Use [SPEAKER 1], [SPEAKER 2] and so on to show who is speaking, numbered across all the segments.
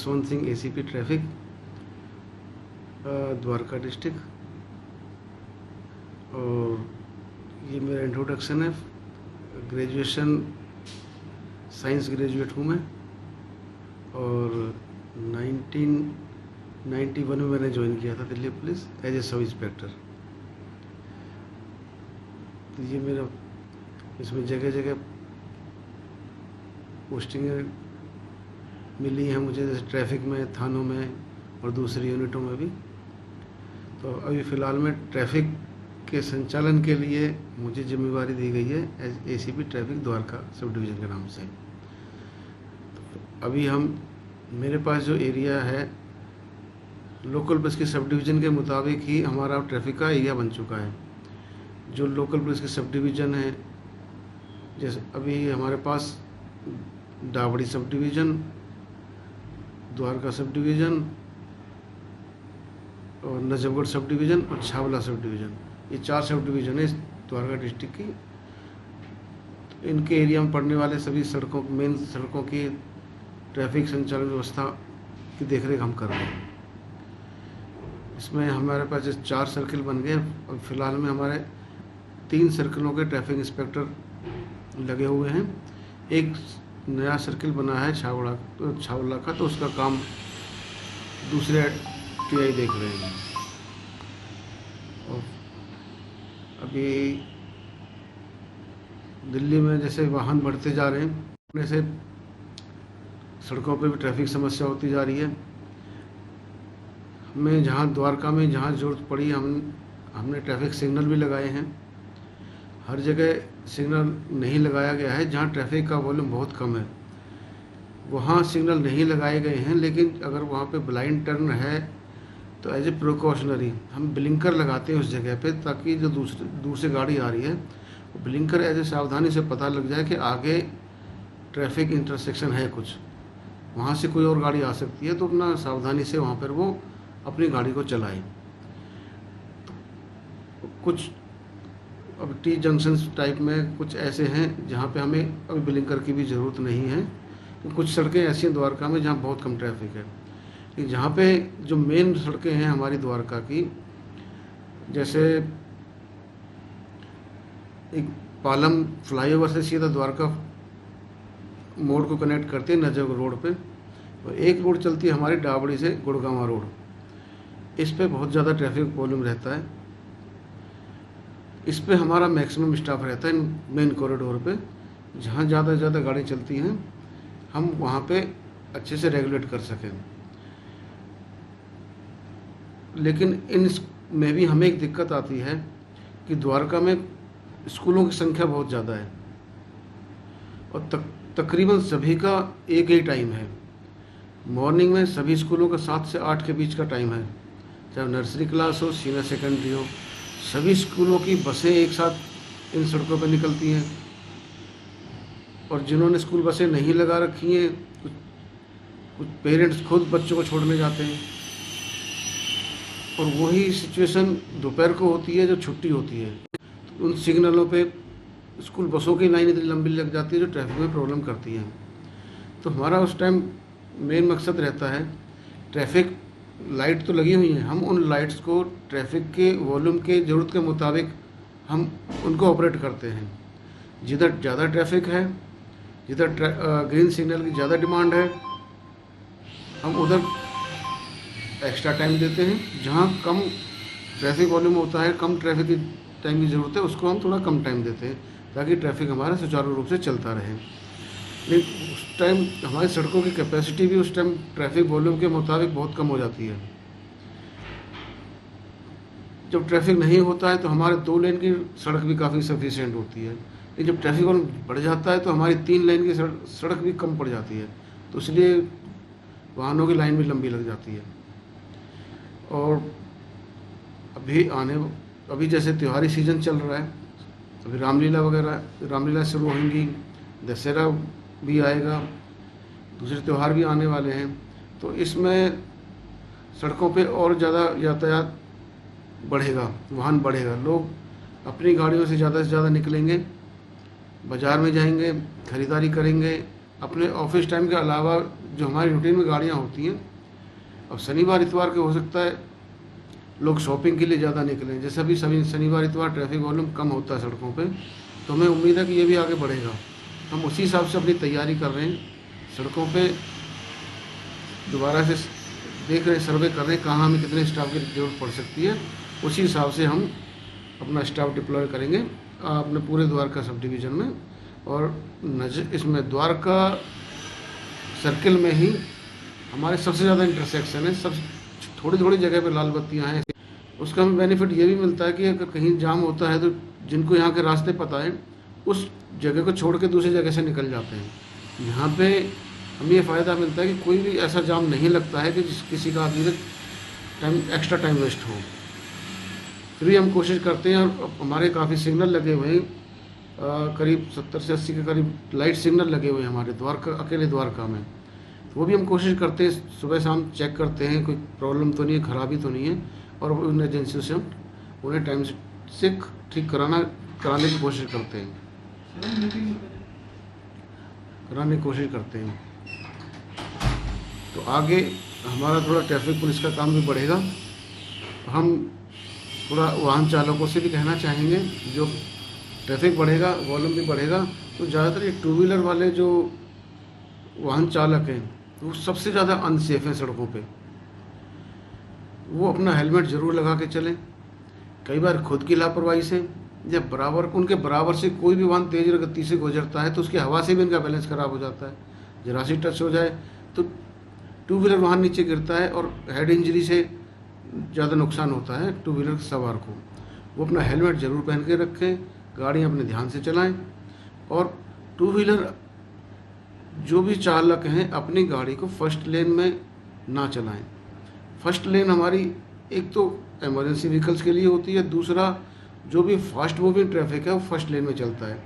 [SPEAKER 1] Jaswant Singh ACP traffic, Dwarka district. और ये मेरा इंट्रोडक्शन है। ग्रेजुएशन साइंस ग्रेजुएट हूँ मैं, और 1991 में मैंने ज्वाइन किया था Delhi police as a sub inspector. तो ये मेरा इसमें जगह जगह पोस्टिंगें मिली हैं मुझे, जैसे ट्रैफिक में, थानों में और दूसरी यूनिटों में भी। तो अभी फ़िलहाल में ट्रैफिक के संचालन के लिए मुझे जिम्मेवारी दी गई है as ACP traffic Dwarka sub division के नाम से। अभी मेरे पास जो एरिया है लोकल पुलिस के सब डिवीज़न के मुताबिक ही हमारा ट्रैफिक का एरिया बन चुका है। जो लोकल पुलिस के सब डिवीज़न है, जैसे अभी हमारे पास डावड़ी sub division, Dwarka sub division और नजफगढ़ सब डिवीज़न और छावला सब डिवीज़न, ये 4 सब डिवीज़न है इस द्वारका डिस्ट्रिक्ट की। इनके एरिया में पड़ने वाले सभी सड़कों, मेन सड़कों की ट्रैफिक संचालन व्यवस्था की देखरेख हम कर रहे हैं। इसमें हमारे पास 4 सर्किल बन गए और फिलहाल में हमारे 3 सर्किलों के ट्रैफिक इंस्पेक्टर लगे हुए हैं। एक नया सर्किल बना है छावला का, तो उसका काम दूसरे टीआई देख रहे हैं। और अभी दिल्ली में जैसे वाहन बढ़ते जा रहे हैं, वैसे सड़कों पे भी ट्रैफिक समस्या होती जा रही है। हमें जहाँ द्वारका में जहाँ ज़रूरत पड़ी हमने ट्रैफिक सिग्नल भी लगाए हैं। हर जगह सिग्नल नहीं लगाया गया है। जहाँ ट्रैफिक का वॉल्यूम बहुत कम है वहाँ सिग्नल नहीं लगाए गए हैं, लेकिन अगर वहाँ पे ब्लाइंड टर्न है तो एज ए प्रिकॉशनरी हम ब्लिंकर लगाते हैं उस जगह पे, ताकि जो दूर से गाड़ी आ रही है वो ब्लिंकर एज ए सावधानी से पता लग जाए कि आगे ट्रैफिक इंटरसेक्शन है कुछ, वहाँ से कोई और गाड़ी आ सकती है, तो अपना सावधानी से वहाँ पर वो अपनी गाड़ी को चलाए। कुछ अब टी जंक्शन टाइप में कुछ ऐसे हैं जहाँ पे हमें अभी ब्लिंकर की भी ज़रूरत नहीं है। तो कुछ सड़कें ऐसी हैं द्वारका में जहाँ बहुत कम ट्रैफिक है, लेकिन जहाँ पे जो मेन सड़कें हैं हमारी द्वारका की, जैसे एक पालम फ्लाईओवर से सीधा द्वारका मोड़ को कनेक्ट करते हैं नजफगढ़ रोड पे, और एक रोड चलती है हमारी डावड़ी से गुड़गांवा रोड। इस पे बहुत ज़्यादा ट्रैफिक वॉल्यूम रहता है। इस पे हमारा मैक्सिमम स्टाफ रहता है मेन कॉरिडोर पे। जहाँ ज़्यादा से ज़्यादा गाड़ी चलती हैं हम वहाँ पे अच्छे से रेगुलेट कर सकें। लेकिन इन में भी हमें एक दिक्कत आती है कि द्वारका में स्कूलों की संख्या बहुत ज़्यादा है और तकरीबन सभी का एक ही टाइम है। मॉर्निंग में सभी स्कूलों का 7 से 8 के बीच का टाइम है, चाहे नर्सरी क्लास हो, सीनियर सेकेंडरी हो। सभी स्कूलों की बसें एक साथ इन सड़कों पर निकलती हैं, और जिन्होंने स्कूल बसें नहीं लगा रखी हैं कुछ पेरेंट्स खुद बच्चों को छोड़ने जाते हैं, और वही सिचुएशन दोपहर को होती है जो छुट्टी होती है। तो उन सिग्नलों पे स्कूल बसों की लाइन इतनी लंबी लग जाती है जो ट्रैफिक में प्रॉब्लम करती हैं। तो हमारा उस टाइम मेन मकसद रहता है, ट्रैफिक लाइट तो लगी हुई हैं, हम उन लाइट्स को ट्रैफिक के वॉल्यूम के ज़रूरत के मुताबिक हम उनको ऑपरेट करते हैं। जिधर ज़्यादा ट्रैफिक है, जिधर ग्रीन सिग्नल की ज़्यादा डिमांड है, हम उधर एक्स्ट्रा टाइम देते हैं। जहाँ कम ट्रैफिक वॉल्यूम होता है, कम ट्रैफिक की टाइम की ज़रूरत है, उसको हम थोड़ा कम टाइम देते हैं ताकि ट्रैफिक हमारा सुचारू रूप से चलता रहे। लेकिन उस टाइम हमारी सड़कों की कैपेसिटी भी उस टाइम ट्रैफिक वॉल्यूम के मुताबिक बहुत कम हो जाती है। जब ट्रैफिक नहीं होता है तो हमारे 2 लेन की सड़क भी काफ़ी सफिशिएंट होती है, लेकिन जब ट्रैफिक वॉल्यूम बढ़ जाता है तो हमारी 3 लेन की सड़क भी कम पड़ जाती है, तो इसलिए वाहनों की लाइन भी लंबी लग जाती है। और अभी जैसे त्योहारी सीज़न चल रहा है, अभी रामलीला शुरू होंगी, दशहरा भी आएगा, दूसरे त्यौहार भी आने वाले हैं। तो इसमें सड़कों पे और ज़्यादा यातायात बढ़ेगा, वाहन बढ़ेगा, लोग अपनी गाड़ियों से ज़्यादा निकलेंगे, बाज़ार में जाएंगे, ख़रीदारी करेंगे, अपने ऑफिस टाइम के अलावा जो हमारी रूटीन में गाड़ियाँ होती हैं, अब शनिवार इतवार के हो सकता है लोग शॉपिंग के लिए ज़्यादा निकलें, जैसे अभी सभी शनिवार इतवार ट्रैफिक वॉल्यूम कम होता है सड़कों पे, तो हमें उम्मीद है कि ये भी आगे बढ़ेगा। हम उसी हिसाब से अपनी तैयारी कर रहे हैं, सड़कों पे दोबारा से देख रहे हैं, सर्वे कर रहे हैं कहाँ हमें कितने स्टाफ की ज़रूरत पड़ सकती है, उसी हिसाब से हम अपना स्टाफ डिप्लॉय करेंगे अपने पूरे द्वारका सब डिवीज़न में। और इसमें द्वारका सर्किल में ही हमारे सबसे ज़्यादा इंटरसेक्शन है, सब थोड़ी थोड़ी जगह पे लाल बत्तियाँ हैं। उसका हमें बेनिफिट ये भी मिलता है कि अगर कहीं जाम होता है तो जिनको यहाँ के रास्ते पता है उस जगह को छोड़ के दूसरी जगह से निकल जाते हैं। यहाँ पे हमें ये फ़ायदा मिलता है कि कोई भी ऐसा जाम नहीं लगता है कि किसी का आदमी एक्स्ट्रा टाइम वेस्ट हो। फिर भी हम कोशिश करते हैं, और हमारे काफ़ी सिग्नल लगे हुए हैं, करीब 70 से 80 के करीब लाइट सिग्नल लगे हुए हैं हमारे द्वारका, अकेले द्वारका में। तो वो भी हम कोशिश करते हैं, सुबह शाम चेक करते हैं कोई प्रॉब्लम तो नहीं है, ख़राबी तो नहीं है, और उन एजेंसियों से हम उन्हें टाइम से ठीक कराने की कोशिश करते हैं, तो आगे हमारा थोड़ा ट्रैफिक पुलिस का काम भी बढ़ेगा। हम थोड़ा वाहन चालकों से भी कहना चाहेंगे, जो ट्रैफिक बढ़ेगा वॉल्यूम भी बढ़ेगा, तो ज़्यादातर ये टू व्हीलर वाले जो वाहन चालक हैं वो सबसे ज़्यादा अनसेफ हैं सड़कों पे। वो अपना हेलमेट ज़रूर लगा के चलें। कई बार खुद की लापरवाही से या उनके बराबर से कोई भी वाहन तेज़ गति से गुजरता है तो उसकी हवा से भी इनका बैलेंस ख़राब हो जाता है। जरा सी टच हो जाए तो टू व्हीलर वाहन नीचे गिरता है और हेड इंजरी से ज़्यादा नुकसान होता है टू व्हीलर सवार को। वो अपना हेलमेट ज़रूर पहन के रखें, गाड़ियाँ अपने ध्यान से चलाएं, और टू व्हीलर जो भी चालक हैं अपनी गाड़ी को फर्स्ट लेन में ना चलाएं। फर्स्ट लेन हमारी एक तो इमरजेंसी व्हीकल्स के लिए होती है, दूसरा जो भी फास्ट मूविंग ट्रैफिक है वो फर्स्ट लेन में चलता है।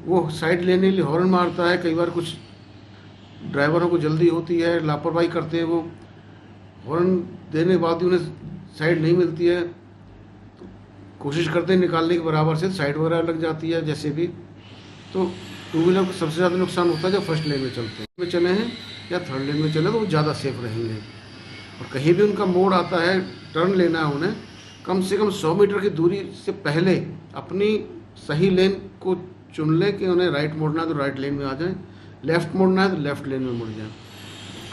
[SPEAKER 1] वो साइड लेने के लिए हॉर्न मारता है, कई बार कुछ ड्राइवरों को जल्दी होती है, लापरवाही करते हैं, वो हॉर्न देने के बाद भी उन्हें साइड नहीं मिलती है, तो कोशिश करते हैं निकालने के बराबर से साइड वगैरह लग जाती है जैसे भी। तो टू व्हीलर को सबसे ज़्यादा नुकसान होता है जब फर्स्ट लेन में चलते हैं, चले हैं या थर्ड लेन में चले तो वो ज़्यादा सेफ रहेंगे। और कहीं भी उनका मोड़ आता है, टर्न लेना है, उन्हें कम से कम 100 मीटर की दूरी से पहले अपनी सही लेन को चुन लें कि उन्हें राइट मोड़ना है तो राइट लेन में आ जाएं, लेफ़्ट मोड़ना है तो लेफ़्ट लेन में मुड़ जाएं।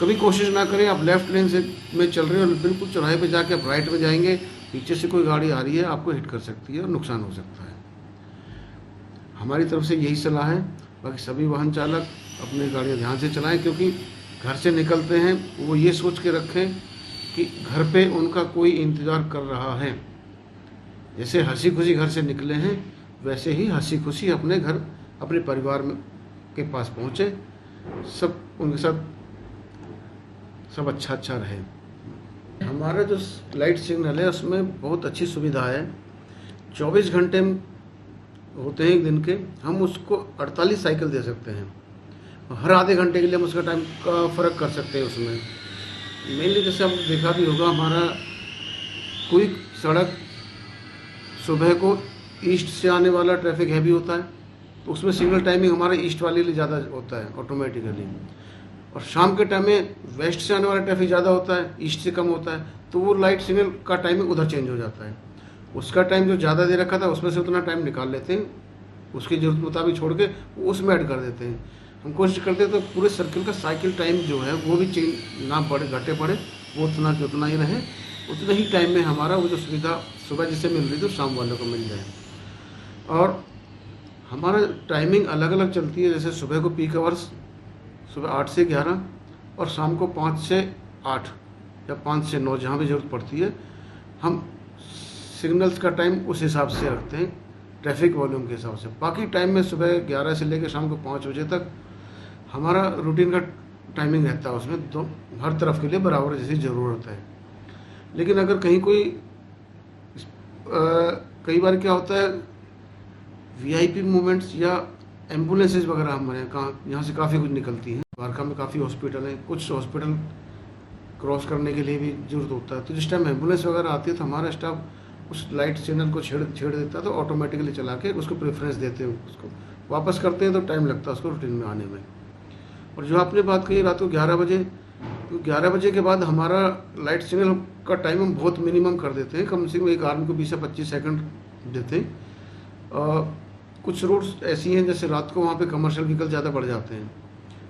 [SPEAKER 1] कभी कोशिश ना करें आप लेफ़्ट लेन से में चल रहे हैं और बिल्कुल चौराहे पे जाके आप राइट में जाएंगे, पीछे से कोई गाड़ी आ रही है आपको हिट कर सकती है और नुकसान हो सकता है। हमारी तरफ से यही सलाह है। बाकी सभी वाहन चालक अपनी गाड़ियाँ ध्यान से चलाएं, क्योंकि घर से निकलते हैं वो ये सोच के रखें कि घर पे उनका कोई इंतज़ार कर रहा है। जैसे हंसी खुशी घर से निकले हैं वैसे ही हंसी खुशी अपने घर अपने परिवार में के पास पहुँचे, सब उनके साथ सब अच्छा रहे। हमारा जो लाइट सिग्नल है उसमें बहुत अच्छी सुविधा है। 24 घंटे होते हैं एक दिन के, हम उसको 48 साइकिल दे सकते हैं। हर आधे घंटे के लिए हम उसका टाइम का फ़र्क कर सकते हैं उसमें। मेनली जैसे आपने देखा भी होगा, हमारा कोई सड़क सुबह को ईस्ट से आने वाला ट्रैफिक हैवी होता है तो उसमें सिग्नल टाइमिंग हमारे ईस्ट वाले लिए ज़्यादा होता है ऑटोमेटिकली, और शाम के टाइम में वेस्ट से आने वाला ट्रैफिक ज़्यादा होता है, ईस्ट से कम होता है, तो वो लाइट सिग्नल का टाइमिंग उधर चेंज हो जाता है। उसका टाइम जो ज़्यादा दे रखा था उसमें से उतना टाइम निकाल लेते हैं, उसकी ज़रूरत मुताबिक छोड़ के उसमें ऐड कर देते हैं। हम कोशिश करते हैं तो पूरे सर्किल का साइकिल टाइम जो है वो भी चेंज ना बढ़े घटे पड़े, वो उतना कि उतना ही रहे, उतने ही टाइम में हमारा वो जो सुविधा सुबह जिसे मिल रही थी शाम वालों को मिल जाए। और हमारा टाइमिंग अलग अलग चलती है, जैसे सुबह को पीक आवर्स सुबह 8 से 11 और शाम को 5 से 8 या 5 से 9 जहाँ भी ज़रूरत पड़ती है। हम सिग्नल्स का टाइम उस हिसाब से रखते हैं, ट्रैफिक वॉल्यूम के हिसाब से। बाकी टाइम में सुबह 11 से लेकर शाम को 5 बजे तक हमारा रूटीन का टाइमिंग रहता है, उसमें तो हर तरफ के लिए बराबर जैसी ज़रूरत है। लेकिन अगर कहीं कोई कई बार क्या होता है, वीआईपी मूवमेंट्स या एम्बुलेंसेज वगैरह हमारे यहाँ से काफ़ी कुछ निकलती हैं। द्वारका में काफ़ी हॉस्पिटल हैं, कुछ हॉस्पिटल क्रॉस करने के लिए भी ज़रूरत होता है, तो जिस टाइम एम्बुलेंस वगैरह आती है तो हमारा स्टाफ उस लाइट सिग्नल को छेड़ देता है, तो ऑटोमेटिकली चला के उसको प्रेफरेंस देते हैं, उसको वापस करते हैं तो टाइम लगता है उसको रूटीन में आने में। और जो आपने बात कही रात को 11 बजे, तो 11 बजे के बाद हमारा लाइट सिग्नल का टाइम हम बहुत मिनिमम कर देते हैं, कम से कम एक आर्म को 20 से 25 सेकंड देते हैं। कुछ रूट्स ऐसी हैं जैसे रात को वहाँ पे कमर्शियल व्हीकल ज़्यादा बढ़ जाते हैं,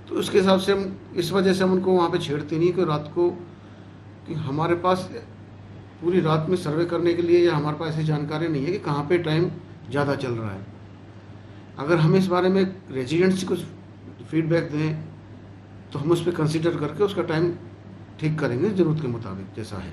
[SPEAKER 1] तो उसके हिसाब से हम इस वजह से हम उनको वहाँ पे छेड़ते नहीं कि रात को, कि हमारे पास पूरी रात में सर्वे करने के लिए या हमारे पास ऐसी जानकारी नहीं है कि कहाँ पे टाइम ज़्यादा चल रहा है। अगर हम इस बारे में रेजिडेंट्स को फीडबैक दें तो हम उस पर कंसिडर करके उसका टाइम ठीक करेंगे ज़रूरत के मुताबिक जैसा है।